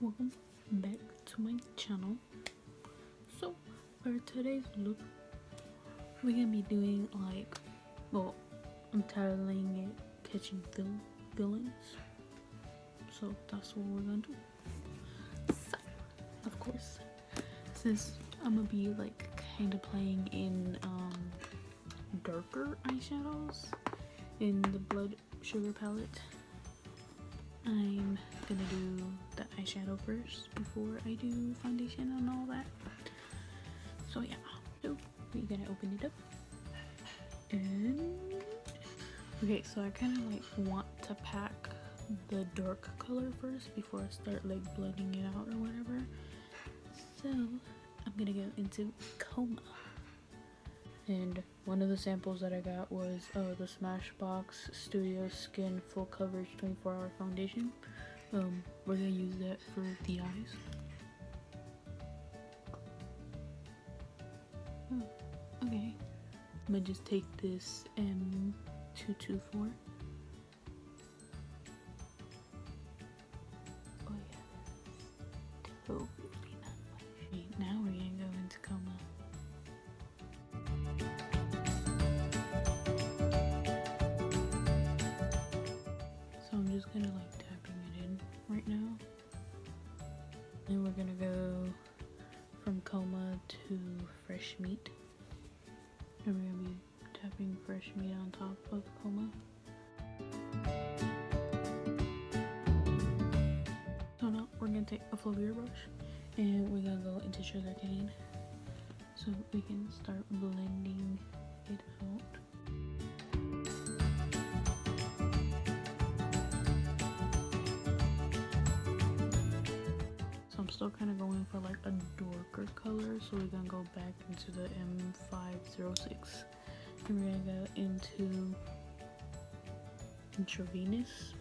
welcome back to my channel. So for today's look, we're gonna be doing I'm titling it catching villains. So that's what we're gonna do. So of course, since I'm gonna be kind of playing in darker eyeshadows in the blood sugar palette, I'm gonna do the eyeshadow first before I do foundation and all that. So yeah, so we're gonna open it up. And okay, so I kind of want to pack the dark color first before I start blending it out or whatever. So I'm gonna go into Coma. And one of the samples that I got was the Smashbox Studio Skin Full Coverage 24-Hour Foundation. We're gonna use that for the eyes. Oh, okay. I'm gonna just take this M224. Oh yeah, totally not my shade. Now we're gonna go into Coma. I'm just gonna tapping it in right now. Then we're gonna go from Coma to Fresh Meat. And we're gonna be tapping Fresh Meat on top of Coma. So now we're gonna take a Flavier brush and we're gonna go into sugar cane so we can start blending it out. I'm still kind of going for a darker color, so we're gonna go back into the M506 and we're gonna go into Intravenous.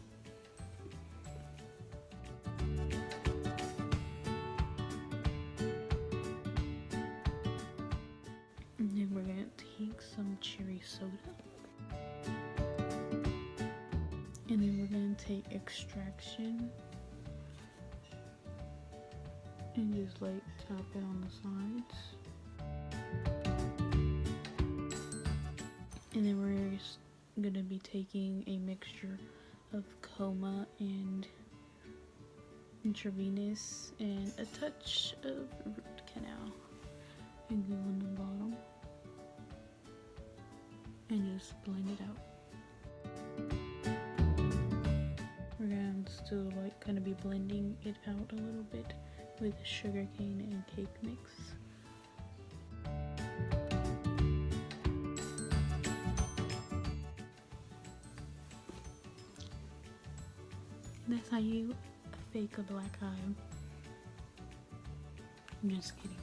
And then we're gonna take some cherry soda, and then we're gonna take Extraction and just tap it on the sides. And then we're just gonna be taking a mixture of Coma and Intravenous and a touch of Root Canal and go on the bottom and just blend it out. We're gonna still kind of be blending it out a little bit with sugarcane and cake mix. That's how you fake a black eye. I'm just kidding.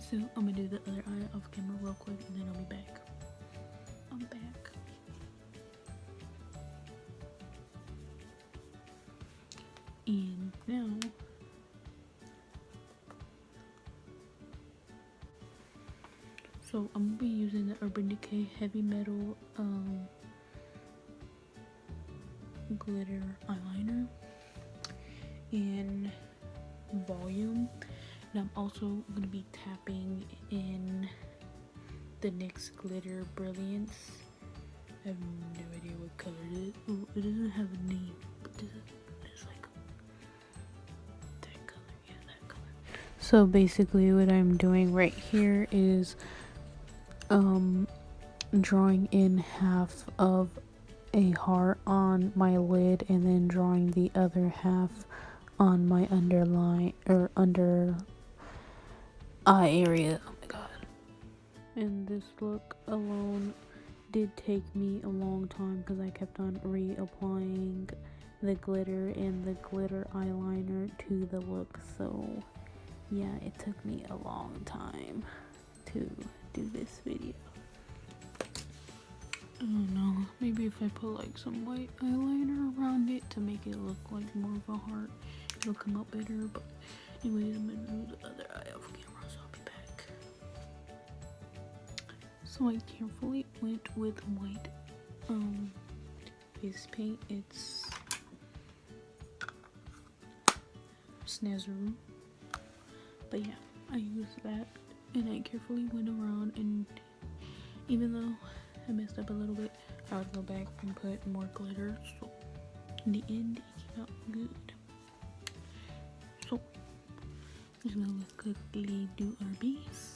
So I'm gonna do the other eye off camera real quick and then I'll be back. I'm back. And now so I'm gonna be using the Urban Decay Heavy Metal glitter eyeliner in volume, and I'm also gonna be tapping in the NYX Glitter Brilliance. I have no idea what color it is. Oh, it doesn't have a name, but it's that color. Yeah, that color. So basically what I'm doing right here is drawing in half of a heart on my lid and then drawing the other half on my underline or under eye area. Oh my god. And this look alone did take me a long time because I kept on reapplying the glitter and the glitter eyeliner to the look, so yeah, it took me a long time to do this video. I don't know, maybe if I put some white eyeliner around it to make it look like more of a heart, it'll come out better. But anyways, I'm gonna do the other eye off camera, so I'll be back. So I carefully went with white face paint. It's Snazaroo. But yeah, I used that and I carefully went around, and even though I messed up a little bit, I would go back and put more glitter. So in the end, it came out good. So just gonna quickly do our base.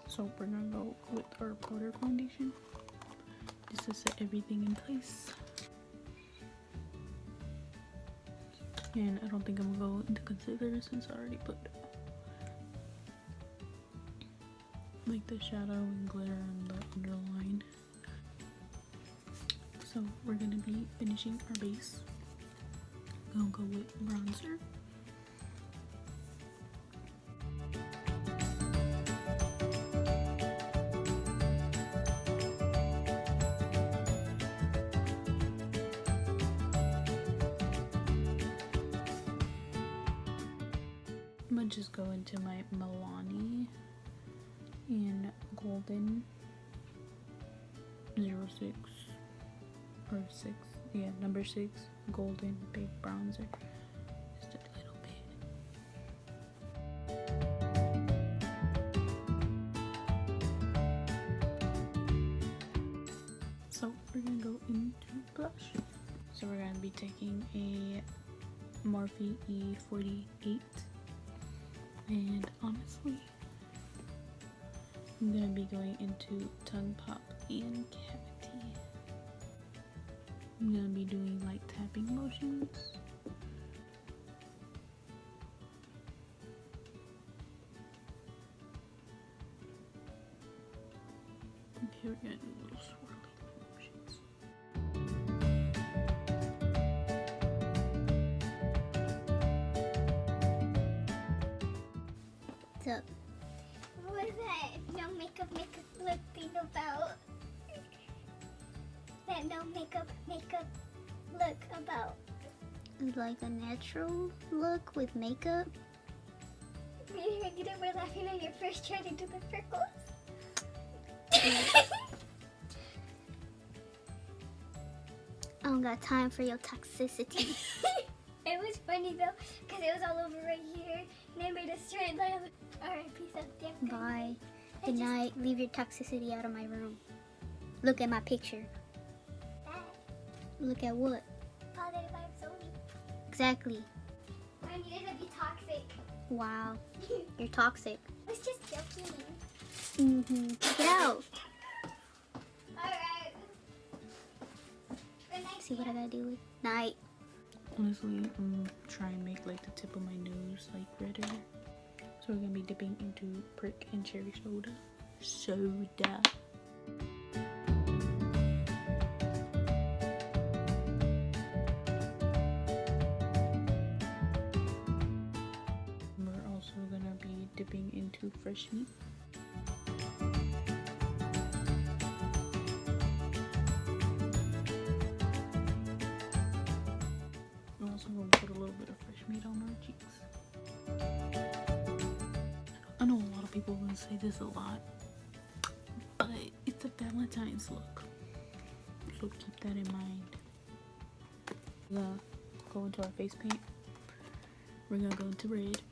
So we're gonna go with our powder foundation just to set everything in place. And I don't think I'm gonna go into concealer since I already put like the shadow and glitter and the underline. So we're gonna be finishing our base. Gonna go with bronzer. I'm gonna just go into my Milani in golden 06 or 6, yeah, number 6 golden big bronzer, just a little bit. So we're gonna go into blush. So we're gonna be taking a Morphe E48, and honestly I'm gonna be going into tongue pop and cavity. I'm gonna be doing like tapping motions. Okay, we're gonna do little swirling motions. So, what was that no makeup look thing about? That no makeup look about? Like a natural look with makeup? You were laughing on your first try to do the freckles. I don't got time for your toxicity. It was funny though, because it was all over right here, and they made a straight line. Alright, peace out, damn. Bye. Good night. Leave your toxicity out of my room. Look at my picture. Look at what? Positive vibes only. Exactly. I needed to be toxic. Wow. You're toxic. I was just joking. Get out. Alright. See what I gotta do with night. Honestly, I'm trying to make like the tip of my nose like redder. So we're gonna be dipping into Prick and Cherry Soda. We're also gonna be dipping into Fresh Meat. I'm also going to put a little bit of Fresh Meat on our cheeks. I know a lot of people will say this a lot, but it's a Valentine's look, so keep that in mind. We're gonna go into our face paint. We're gonna go into red.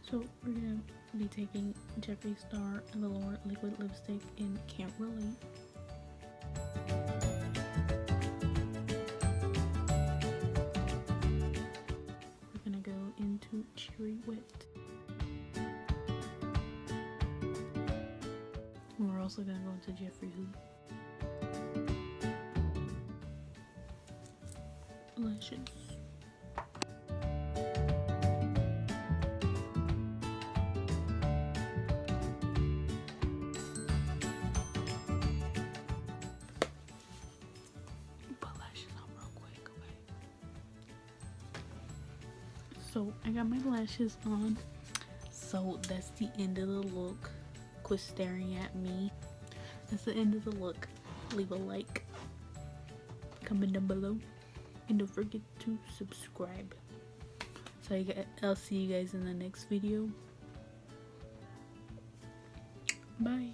So we're gonna be taking Jeffree Star and the Velour liquid lipstick in Can't Relate. We're gonna go into Cherry Wet. And we're also gonna go into Jeffree Who. Lashes. So I got my lashes on. So that's the end of the look. Quit staring at me. That's the end of the look. Leave a like, comment down below, and don't forget to subscribe. So I'll see you guys in the next video. Bye.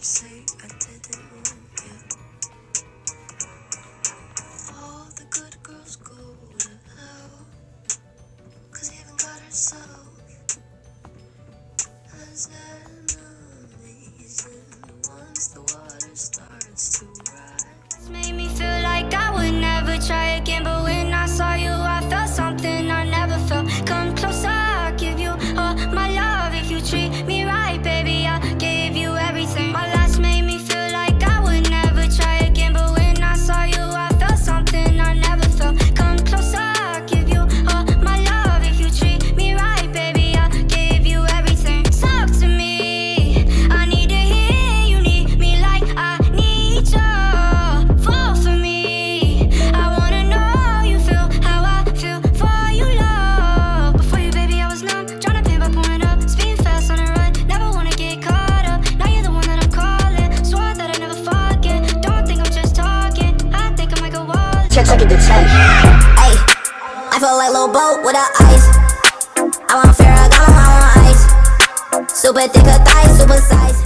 Say I didn't want you. All the good girls go to hell, 'cause even God herself has enemies, and once the water starts to rise, Made me feel like I would never try again, but when I saw you I felt something I never felt. Come closer, I'll give you all my love. If you treat me right, baby, I'll give you everything. My last made me feel like I would never try again, but when I saw you I felt something I never felt. Come closer, I'll give you all my love. If you treat me right, baby, I'll give you everything. Talk to me, I need to hear you need me like I need you. Fall for me, I wanna know you feel how I feel for you, love. Before you, baby, I was numb, trying to pay by pouring up, speeding fast on the run, never wanna get caught up. Now you're the one that I'm calling, swore that I never forget. Don't think I'm just talking, I think I might go all. Check it to 10. Ayy, I feel like a little boat without ice. I want Farragamo, I want ice. Super thick thighs, super size.